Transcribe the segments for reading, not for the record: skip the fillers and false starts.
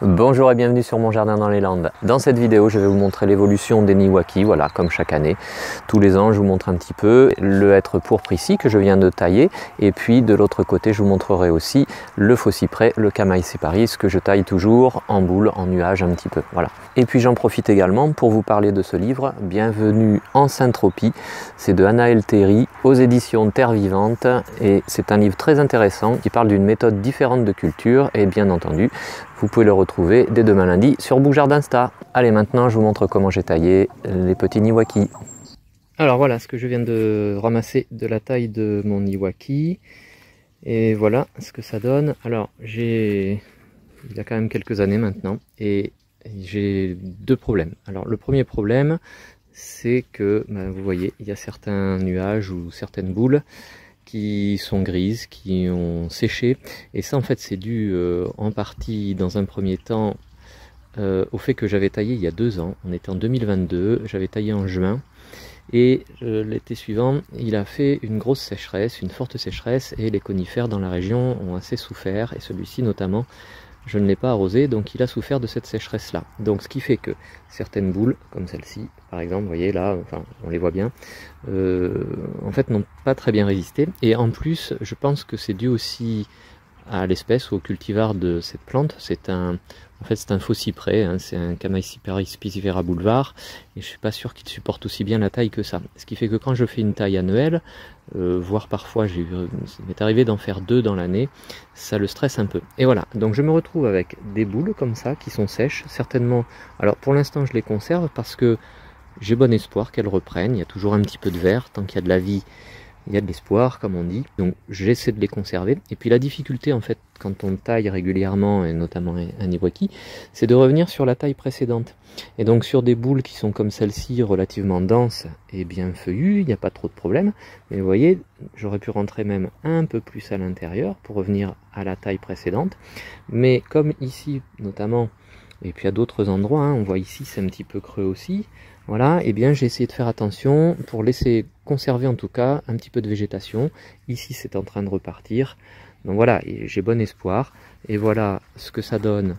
Bonjour et bienvenue sur mon jardin dans les Landes. Dans cette vidéo, je vais vous montrer l'évolution des Niwaki, voilà, comme chaque année. Tous les ans, je vous montre un petit peu le hêtre pourpre ici que je viens de tailler. Et puis de l'autre côté, je vous montrerai aussi le faux cyprès, le Chamaesyparis séparis, que je taille toujours en boule, en nuage un petit peu. Voilà. Et puis j'en profite également pour vous parler de ce livre, Bienvenue en Saint-Tropez. C'est de Anaëlle Théry aux éditions Terre Vivante. Et c'est un livre très intéressant qui parle d'une méthode différente de culture. Et bien entendu, vous pouvez le retrouver dès demain lundi sur Bookjardinsta. Allez, maintenant je vous montre comment j'ai taillé les petits Niwaki. Alors voilà ce que je viens de ramasser de la taille de mon Niwaki. Et voilà ce que ça donne. Alors il y a quand même quelques années maintenant et j'ai deux problèmes. Alors le premier problème, c'est que vous voyez, il y a certains nuages ou certaines boules qui sont grises, qui ont séché, et ça en fait c'est dû en partie dans un premier temps au fait que j'avais taillé il y a 2 ans, on était en 2022, j'avais taillé en juin, et l'été suivant il a fait une grosse sécheresse, une forte sécheresse, et les conifères dans la région ont assez souffert, et celui-ci notamment, je ne l'ai pas arrosé, donc il a souffert de cette sécheresse là. Donc ce qui fait que certaines boules, comme celle-ci par exemple, vous voyez là, enfin on les voit bien, en fait n'ont pas très bien résisté. Et en plus, je pense que c'est dû aussi à l'espèce ou au cultivar de cette plante. En fait c'est un faux cyprès, hein, c'est un Chamaesyparis piscifera boulevard, et je suis pas sûr qu'il supporte aussi bien la taille que ça. Ce qui fait que quand je fais une taille annuelle, voire parfois ça m'est arrivé d'en faire 2 dans l'année, ça le stresse un peu. Et voilà, donc je me retrouve avec des boules comme ça qui sont sèches, certainement. Alors pour l'instant je les conserve parce que j'ai bon espoir qu'elles reprennent. Il y a toujours un petit peu de vert, tant qu'il y a de la vie, il y a de l'espoir, comme on dit. Donc j'essaie de les conserver. Et puis la difficulté, en fait, quand on taille régulièrement, et notamment un Niwaki, c'est de revenir sur la taille précédente. Et donc sur des boules qui sont comme celle-ci, relativement denses et bien feuillues, il n'y a pas trop de problème. Mais vous voyez, j'aurais pu rentrer même un peu plus à l'intérieur pour revenir à la taille précédente. Mais comme ici, notamment, et puis à d'autres endroits, hein, on voit ici c'est un petit peu creux aussi, voilà, et bien j'ai essayé de faire attention pour laisser conserver en tout cas un petit peu de végétation. Ici c'est en train de repartir, donc voilà, j'ai bon espoir. Et voilà ce que ça donne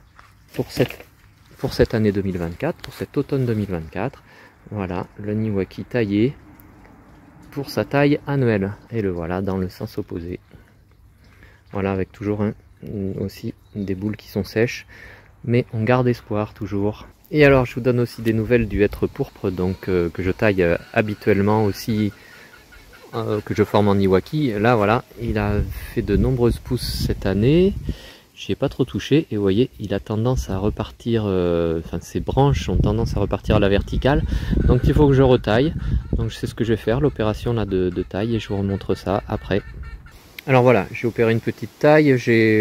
pour cette année 2024, pour cet automne 2024. Voilà, le Niwaki taillé pour sa taille annuelle, et le voilà dans le sens opposé. Voilà, avec toujours aussi des boules qui sont sèches, mais on garde espoir toujours. Et alors je vous donne aussi des nouvelles du hêtre pourpre, donc que je taille habituellement aussi, que je forme en Niwaki. Là voilà, il a fait de nombreuses pousses cette année, j'y ai pas trop touché, et vous voyez il a tendance à repartir, enfin ses branches ont tendance à repartir à la verticale, donc il faut que je retaille. Donc je sais ce que je vais faire, l'opération là de taille, et je vous remontre ça après. Alors voilà, j'ai opéré une petite taille,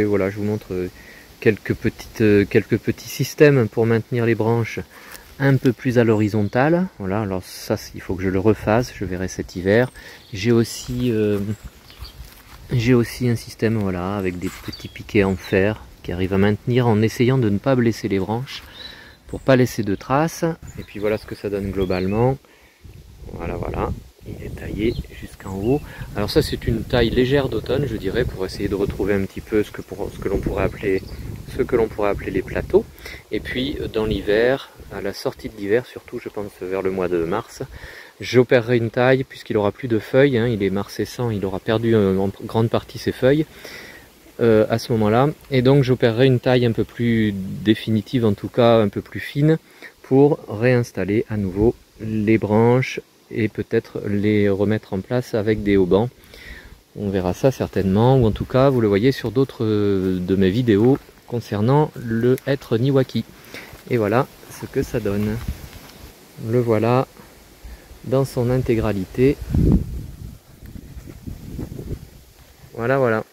voilà, je vous montre quelques petits systèmes pour maintenir les branches un peu plus à l'horizontale. Voilà, alors ça il faut que je le refasse, je verrai cet hiver. J'ai aussi un système, voilà, avec des petits piquets en fer qui arrivent à maintenir en essayant de ne pas blesser les branches pour pas laisser de traces. Et puis voilà ce que ça donne globalement. Voilà, voilà, il est taillé jusqu'en haut. Alors ça c'est une taille légère d'automne, je dirais, pour essayer de retrouver un petit peu ce que l'on pourrait appeler les plateaux. Et puis dans l'hiver, à la sortie de l'hiver, surtout je pense vers le mois de mars, j'opérerai une taille puisqu'il aura plus de feuilles, hein, il est marcescent, il aura perdu en grande partie ses feuilles à ce moment-là, et donc j'opérerai une taille un peu plus définitive, en tout cas un peu plus fine, pour réinstaller à nouveau les branches et peut-être les remettre en place avec des haubans. On verra ça certainement, ou en tout cas vous le voyez sur d'autres de mes vidéos concernant le hêtre Niwaki. Et voilà ce que ça donne. Le voilà dans son intégralité. Voilà, voilà.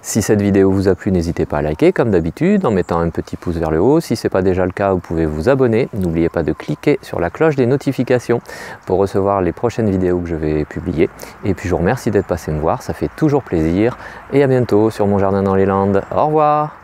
Si cette vidéo vous a plu, n'hésitez pas à liker comme d'habitude en mettant un petit pouce vers le haut. Si ce n'est pas déjà le cas, vous pouvez vous abonner. N'oubliez pas de cliquer sur la cloche des notifications pour recevoir les prochaines vidéos que je vais publier. Et puis je vous remercie d'être passé me voir, ça fait toujours plaisir. Et à bientôt sur mon jardin dans les Landes. Au revoir!